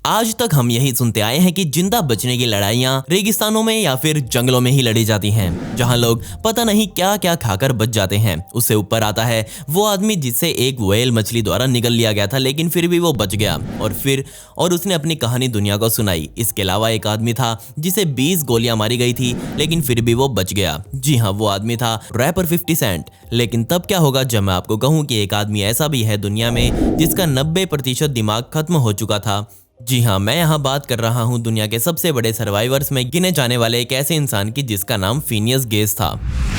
आज तक हम यही सुनते आए हैं कि जिंदा बचने की लड़ाइयाँ रेगिस्तानों में या फिर जंगलों में ही लड़ी जाती हैं, जहां लोग पता नहीं क्या क्या खाकर बच जाते हैं। उससे ऊपर आता है वो आदमी जिससे एक व्हेल मछली द्वारा निगल लिया गया था, लेकिन फिर भी वो बच गया और उसने अपनी कहानी दुनिया को सुनाई। इसके अलावा एक आदमी था जिसे 20 गोलियां मारी गई थी, लेकिन फिर भी वो बच गया। जी हाँ, वो आदमी था रैपर 50 सेंट। लेकिन तब क्या होगा जब मैं आपको कहूँ कि एक आदमी ऐसा भी है दुनिया में जिसका 90% दिमाग खत्म हो चुका था। जी हाँ, मैं यहाँ बात कर रहा हूँ दुनिया के सबसे बड़े सर्वाइवर्स में गिने जाने वाले एक ऐसे इंसान की जिसका नाम फिनियस गेज था।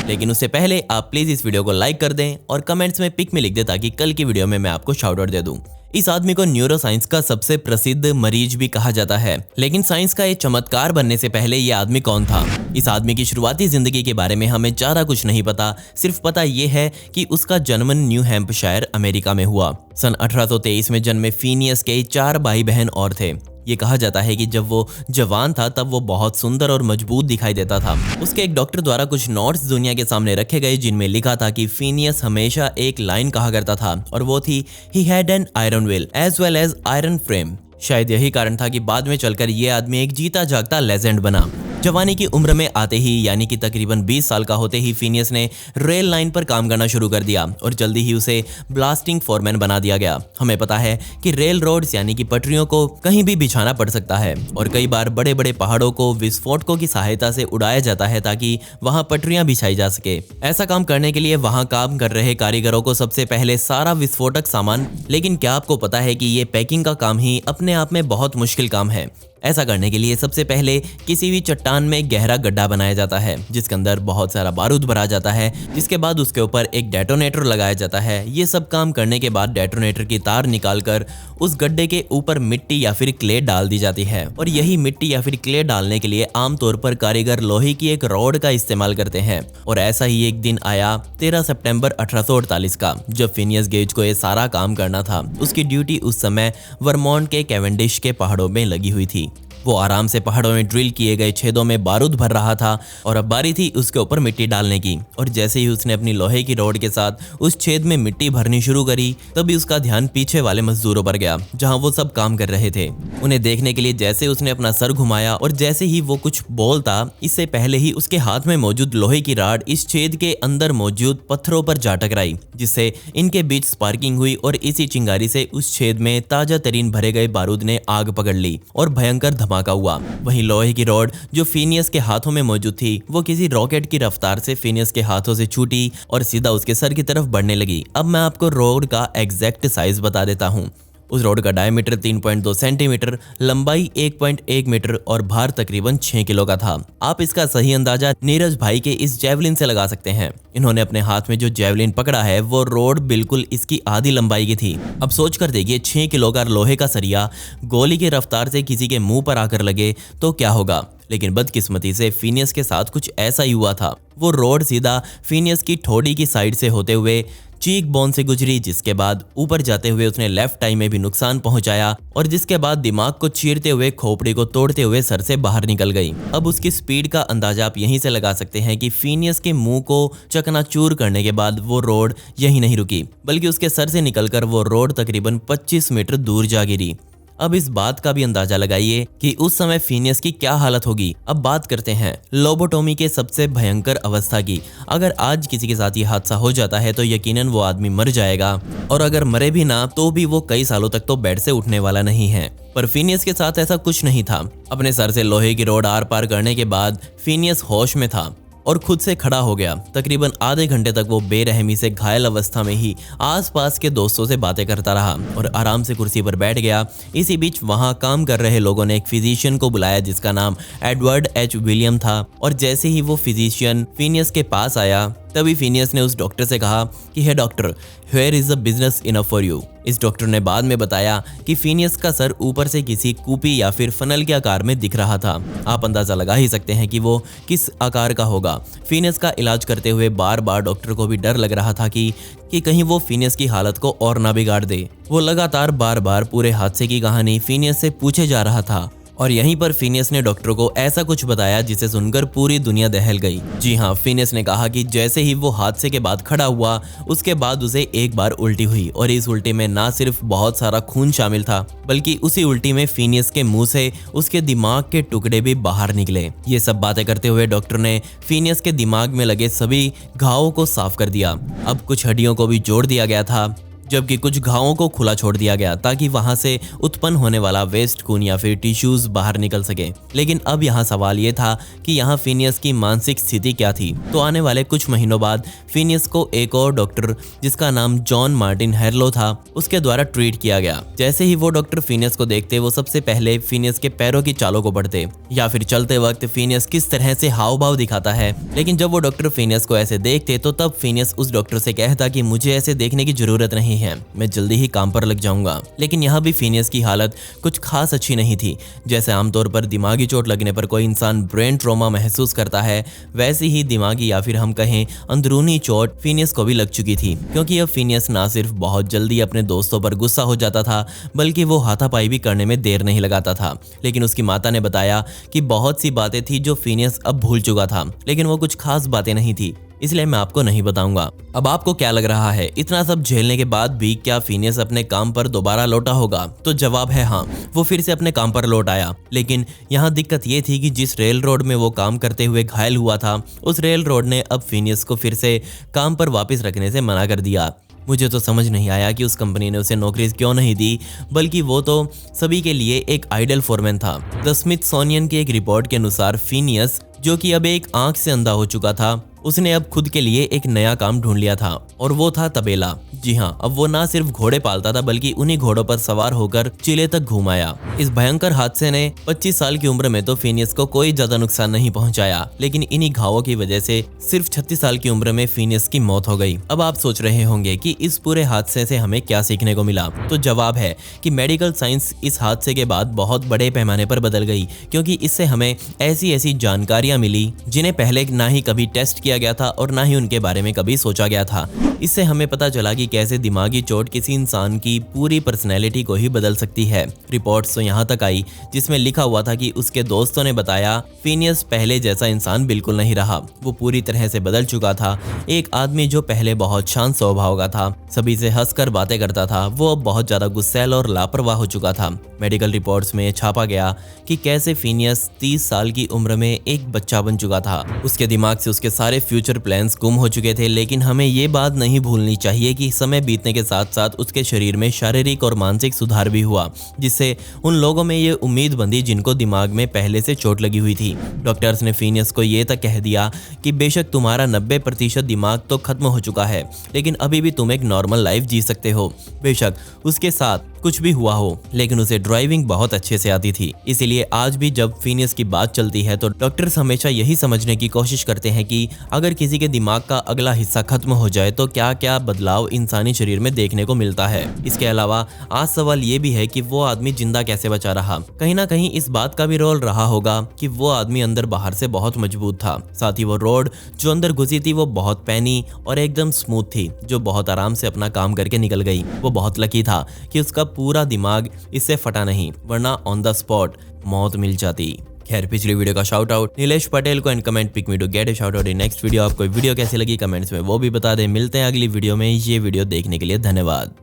लेकिन उससे पहले आप प्लीज इस वीडियो को लाइक कर दें और कमेंट्स में पिक में लिख दें ताकि कल की वीडियो में मैं आपको शाउट आउट दे दूं। इस आदमी को न्यूरोसाइंस का सबसे प्रसिद्ध मरीज भी कहा जाता है। लेकिन साइंस का ये चमत्कार बनने से पहले ये आदमी कौन था? इस आदमी की शुरुआती जिंदगी के बारे में हमें ज्यादा कुछ नहीं पता। सिर्फ पता ये है कि उसका जन्म न्यू हैम्पशायर अमेरिका में हुआ। सन 1823 में जन्मे फिनियस के 4 भाई बहन और थे। ये कहा जाता है कि जब वो जवान था तब वो बहुत सुंदर और मजबूत दिखाई देता था। उसके एक डॉक्टर द्वारा कुछ नोट्स दुनिया के सामने रखे गए जिनमें लिखा था कि फिनियस हमेशा एक लाइन कहा करता था और वो थी, he had an iron will as well as iron frame. शायद यही कारण था कि बाद में चलकर ये आदमी एक जीता जागता लेजेंड बना। जवानी की उम्र में आते ही यानी कि तकरीबन 20 साल का होते ही फिनियस ने रेल लाइन पर काम करना शुरू कर दिया और जल्दी ही उसे ब्लास्टिंग फोरमैन बना दिया गया। हमें पता है कि रेल रोड्स यानी कि पटरियों को कहीं भी बिछाना पड़ सकता है और कई बार बड़े बड़े पहाड़ों को विस्फोटकों की सहायता से उड़ाया जाता है ताकि वहां पटरियां बिछाई जा सके। ऐसा काम करने के लिए वहां काम कर रहे कारीगरों को सबसे पहले सारा विस्फोटक सामान, लेकिन क्या आपको पता है कि ये पैकिंग का काम ही अपने आप में बहुत मुश्किल काम है। ऐसा करने के लिए सबसे पहले किसी भी चट्टान में गहरा गड्ढा बनाया जाता है जिसके अंदर बहुत सारा बारूद भरा जाता है, जिसके बाद उसके ऊपर एक डेटोनेटर लगाया जाता है। ये सब काम करने के बाद डेटोनेटर की तार निकालकर उस गड्ढे के ऊपर मिट्टी या फिर क्ले डाल दी जाती है और यही मिट्टी या फिर क्ले डालने के लिए आमतौर पर कारीगर लोहे की एक रॉड का इस्तेमाल करते हैं। और ऐसा ही एक दिन आया 13 सितंबर 1848 का, जब फिनियस गेज को ये सारा काम करना था। उसकी ड्यूटी उस समय वर्मोंट के कैवेंडिश के पहाड़ों में लगी हुई थी। वो आराम से पहाड़ों में ड्रिल किए गए छेदों में बारूद भर रहा था और अब बारी थी उसके ऊपर मिट्टी डालने की। और जैसे ही उसने अपनी लोहे की रॉड के साथ उस छेद में मिट्टी भरनी शुरू करी, तभी उसका ध्यान पीछे वाले मजदूरों पर गया जहां वो सब काम कर रहे थे। उन्हें देखने के लिए जैसे उसने अपना सर घुमाया और जैसे ही वो कुछ बोलता, इससे पहले ही उसके हाथ में मौजूद लोहे की राड इस छेद के अंदर मौजूद पत्थरों पर जा टकराई, जिससे इनके बीच स्पार्किंग हुई और इसी चिंगारी से उस छेद में ताजा तरीन भरे गए बारूद ने आग पकड़ ली और भयंकर धमाका हुआ। वहीं लोहे की रॉड जो फिनियस के हाथों में मौजूद थी, वो किसी रॉकेट की रफ्तार से फिनियस के हाथों से छूटी और सीधा उसके सर की तरफ बढ़ने लगी। अब मैं आपको रॉड का एग्जैक्ट साइज बता देता हूँ। उस रॉड का डायमीटर 3.2 सेंटीमीटर, लंबाई 1.1 मीटर और भार तकरीबन 6 किलो का था। आप इसका सही अंदाजा नीरज भाई के इस जेवलिन से लगा सकते हैं। इन्होंने अपने हाथ में जो जेवलिन पकड़ा है वो रॉड बिल्कुल इसकी आधी लंबाई की थी। अब सोच कर देखिए, 6 किलो का लोहे का सरिया गोली की रफ्तार से किसी के मुंह पर आकर लगे तो क्या होगा। लेकिन बदकिस्मती से फिनियस के साथ कुछ ऐसा ही हुआ था। वो रॉड सीधा फिनियस की ठोड़ी की साइड से होते हुए चीक बोन से गुजरी, जिसके बाद ऊपर जाते हुए उसने लेफ्ट आई में भी नुकसान पहुंचाया और जिसके बाद दिमाग को चीरते हुए खोपड़ी को तोड़ते हुए सर से बाहर निकल गई। अब उसकी स्पीड का अंदाजा आप यहीं से लगा सकते हैं कि फिनियस के मुंह को चकनाचूर करने के बाद वो रोड यहीं नहीं रुकी, बल्कि उसके सर से निकलकर वो रोड तकरीबन 25 मीटर दूर जा गिरी। अब इस बात का भी अंदाजा लगाइए कि उस समय फिनियस की क्या हालत होगी। अब बात करते हैं लोबोटोमी के सबसे भयंकर अवस्था की। अगर आज किसी के साथ ये हादसा हो जाता है तो यकीनन वो आदमी मर जाएगा, और अगर मरे भी ना तो भी वो कई सालों तक तो बेड से उठने वाला नहीं है। पर फिनियस के साथ ऐसा कुछ नहीं था। अपने सर से लोहे की रॉड आर पार करने के बाद फिनियस होश में था और खुद से खड़ा हो गया। तकरीबन आधे घंटे तक वो बेरहमी से घायल अवस्था में ही आसपास के दोस्तों से बातें करता रहा और आराम से कुर्सी पर बैठ गया। इसी बीच वहां काम कर रहे लोगों ने एक फिजिशियन को बुलाया जिसका नाम एडवर्ड एच विलियम था। और जैसे ही वो फिजिशियन फिनियस के पास आया, तभी फिनियस ने उस डॉक्टर से कहा कि hey doctor, where is the business enough for you. इस डॉक्टर ने बाद में बताया कि फिनियस का सर ऊपर से किसी कूपी या फिर फनल के आकार में दिख रहा था। आप अंदाजा लगा ही सकते हैं कि वो किस आकार का होगा। फिनियस का इलाज करते हुए बार बार डॉक्टर को भी डर लग रहा था कि कहीं वो फिनियस की हालत को और ना बिगाड़ दे। वो लगातार बार बार पूरे हादसे की कहानी फिनियस से पूछे जा रहा था और यहीं पर फिनियस ने डॉक्टर को ऐसा कुछ बताया जिसे सुनकर पूरी दुनिया दहल गई। जी हाँ, फिनियस ने कहा कि जैसे ही वो हादसे के बाद खड़ा हुआ, उसके बाद उसे एक बार उल्टी हुई और इस उल्टी में ना सिर्फ बहुत सारा खून शामिल था, बल्कि उसी उल्टी में फिनियस के मुंह से उसके दिमाग के टुकड़े भी बाहर निकले। ये सब बातें करते हुए डॉक्टर ने फिनियस के दिमाग में लगे सभी घावों को साफ कर दिया। अब कुछ हड्डियों को भी जोड़ दिया गया था, जबकि कुछ घावों को खुला छोड़ दिया गया ताकि वहां से उत्पन्न होने वाला वेस्ट खून या फिर टिश्यूज बाहर निकल सके। लेकिन अब यहाँ सवाल ये था कि यहाँ फिनियस की मानसिक स्थिति क्या थी। तो आने वाले कुछ महीनों बाद फिनियस को एक और डॉक्टर, जिसका नाम जॉन मार्टिन हैरलो था, उसके द्वारा ट्रीट किया गया। जैसे ही वो डॉक्टर फिनियस को देखते, वो सबसे पहले फिनियस के पैरों की चालों को पढ़ते या फिर चलते वक्त फिनियस किस तरह से हाव भाव दिखाता है। लेकिन जब वो डॉक्टर फिनियस को ऐसे देखते तो तब फिनियस उस डॉक्टर से कहता कि मुझे ऐसे देखने की जरूरत नहीं है, मैं जल्दी ही काम पर लग जाऊंगा। लेकिन यहाँ भी फिनियस की हालत कुछ खास अच्छी नहीं थी। जैसे आमतौर पर दिमागी चोट लगने पर कोई इंसान ब्रेन ट्रॉमा महसूस करता है, वैसे ही दिमागी या फिर हम कहें अंदरूनी चोट फिनियस को भी लग चुकी थी। क्योंकि अब फिनियस ना सिर्फ बहुत जल्दी अपने दोस्तों पर गुस्सा हो जाता था, बल्कि वो हाथापाई भी करने में देर नहीं लगाता था। लेकिन उसकी माता ने बताया कि बहुत सी बातें थी जो फिनियस अब भूल चुका था, लेकिन वो कुछ खास बातें नहीं थी, इसलिए मैं आपको नहीं बताऊंगा। अब आपको क्या लग रहा है, इतना सब झेलने के बाद भी क्या फिनियस अपने काम पर दोबारा लौटा होगा? तो जवाब है हाँ, वो फिर से अपने काम पर लौट आया। लेकिन यहाँ दिक्कत ये थी कि जिस रेल रोड में वो काम करते हुए घायल हुआ था, उस रेल रोड ने अब फिनियस को फिर से काम पर वापस रखने से मना कर दिया। मुझे तो समझ नहीं आया कि उस कंपनी ने उसे नौकरी क्यों नहीं दी, बल्कि वो तो सभी के लिए एक आइडल फोरमैन था। द स्मिथसोनियन की एक रिपोर्ट के अनुसार फिनियस, जो कि अब एक आंख से अंधा हो चुका था, उसने अब खुद के लिए एक नया काम ढूंढ लिया था और वो था तबेला। जी हाँ, अब वो ना सिर्फ घोड़े पालता था, बल्कि उन्हीं घोड़ों पर सवार होकर चिले तक घुमाया। इस भयंकर हादसे ने 25 साल की उम्र में तो फिनियस को कोई ज्यादा नुकसान नहीं पहुंचाया, लेकिन इन्हीं घावों की वजह से सिर्फ 36 साल की उम्र में फिनियस की मौत हो गई। अब आप सोच रहे होंगे कि इस पूरे हादसे से हमें क्या सीखने को मिला। तो जवाब है कि मेडिकल साइंस इस हादसे के बाद बहुत बड़े पैमाने पर बदल गई, क्योंकि इससे हमें ऐसी ऐसी जानकारियां मिली जिन्हें पहले ना ही कभी टेस्ट किया गया था और ना ही उनके बारे में कभी सोचा गया था। इससे हमें पता चला कि कैसे दिमागी चोट किसी इंसान की पूरी पर्सनैलिटी को ही बदल सकती है। रिपोर्ट्स तो यहाँ तक आई जिसमें लिखा हुआ था कि उसके दोस्तों ने बताया फिनियस पहले जैसा इंसान बिल्कुल नहीं रहा, वो पूरी तरह से बदल चुका था। एक आदमी जो पहले बहुत शांत स्वभाव का था, सभी से हंसकर बातें करता था, वो अब बहुत ज्यादा गुस्सैल और लापरवाह हो चुका था। मेडिकल रिपोर्ट्स में छापा गया कि कैसे फिनियस 30 साल की उम्र में एक बच्चा बन चुका था। उसके दिमाग से उसके सारे फ्यूचर प्लान्स गुम हो चुके थे। लेकिन हमें ये बात नहीं भूलनी चाहिए कि समय बीतने के साथ साथ उसके शरीर में शारीरिक और मानसिक सुधार भी हुआ, जिससे उन लोगों में ये उम्मीद बंधी जिनको दिमाग में पहले से चोट लगी हुई थी। डॉक्टर्स ने फिनियस को ये तक कह दिया कि बेशक तुम्हारा 90% दिमाग तो खत्म हो चुका है, लेकिन अभी भी तुम एक नॉर्मल लाइफ जी सकते हो। बेशक उसके साथ कुछ भी हुआ हो, लेकिन उसे ड्राइविंग बहुत अच्छे से आती थी। इसीलिए आज भी जब फिनियस की बात चलती है तो डॉक्टर्स हमेशा यही समझने की कोशिश करते हैं कि अगर किसी के दिमाग का अगला हिस्सा खत्म हो जाए तो क्या क्या बदलाव इंसानी शरीर में देखने को मिलता है। इसके अलावा आज सवाल ये भी है कि वो आदमी जिंदा कैसे बचा रहा। कहीं ना कहीं इस बात का भी रोल रहा होगा कि वो आदमी अंदर बाहर से बहुत मजबूत था। साथ ही वो रोड जो अंदर घुसी थी वो बहुत पैनी और एकदम स्मूथ थी, जो बहुत आराम से अपना काम करके निकल गई। वो बहुत लकी था कि उसका पूरा दिमाग इससे फटा नहीं, वरना ऑन द स्पॉट मौत मिल जाती। खैर, पिछली वीडियो का शाउट आउट नीलेश पटेल को and comment pick me to get a shout out in next video. आपको वीडियो कैसी लगी कमेंट्स में वो भी बता दें। मिलते हैं अगली वीडियो में। ये वीडियो देखने के लिए धन्यवाद।